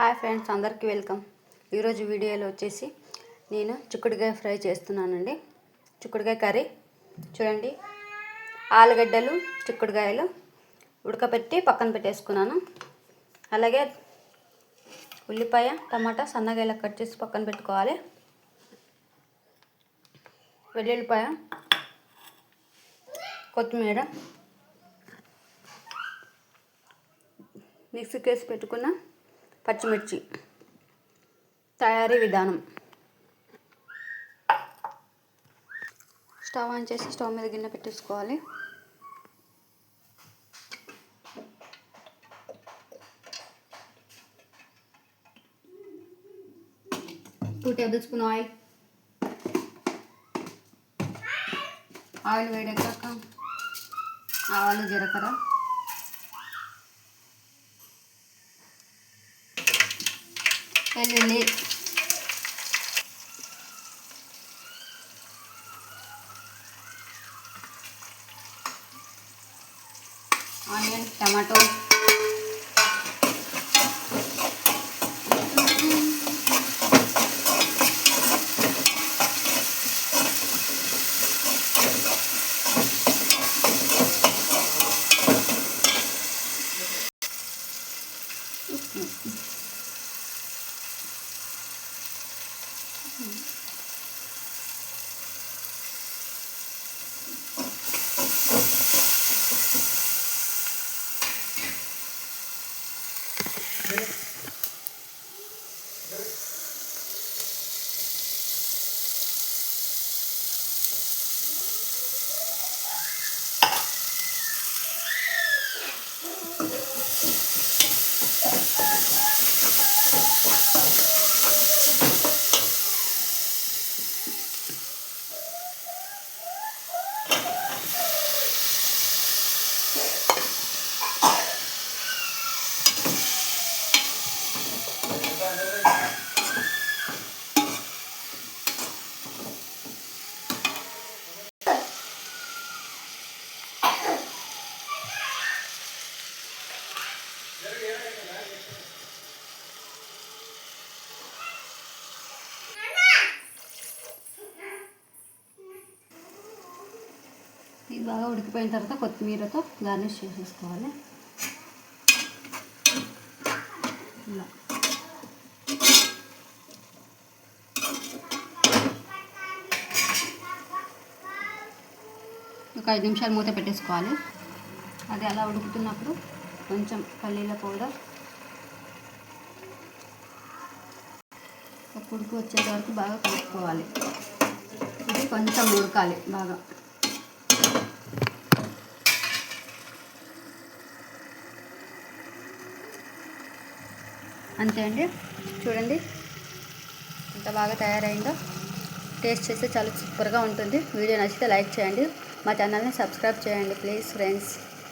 Hi friends, అందరికీ welcome. ఈరోజు వీడియోలో వచ్చేసి నేను చిక్కుడుకాయ ఫ్రై చేస్తున్నానండి. చిక్కుడుకాయ కర్రీ చూడండి. ఆలుగడ్డలు, చిక్కుడుకాయలు ఉడకబెట్టి పక్కన పెట్టేసుకున్నాను. అలాగే ఉల్లిపాయ, టమాటా సన్నగా ఇలా కట్ చేసి పక్కన పెట్టుకోవాలి. వెల్లుల్లిపాయ, కొత్తిమీర, మిక్సీకి వేసి పెట్టుకున్న పచ్చిమిర్చి. తయారీ విధానం: స్టవ్ ఆన్ చేసి స్టవ్ మీద గిన్నె పెట్టేసుకోవాలి. టూ టేబుల్ స్పూన్ ఆయిల్ వేడెక్కాక ఆవాలు, జీలకర్ర, వెల్లుల్లి, ఆనియన్, టమాటో, ఇది బాగా ఉడికిపోయిన తర్వాత కొత్తిమీరతో గార్నిష్ చేసేసుకోవాలి. ఇలా ఒక 5 నిమిషాలు మూత పెట్టేసుకోవాలి. అది అలా ఉడుకుతున్నప్పుడు కొంచెం పల్లీల పౌడర్, ఒక ఉడుకు వచ్చేంత వరకు బాగా కలుపుకోవాలి. ఇది కొంచెం ఉడకాలి బాగా. అంతే అండి, చూడండి ఎంత బాగా తయారైందో. టేస్ట్ చేస్తే చాలా సూపర్గా ఉంటుంది. వీడియో నచ్చితే లైక్ చేయండి, మా ఛానల్ని సబ్స్క్రైబ్ చేయండి ప్లీజ్ ఫ్రెండ్స్.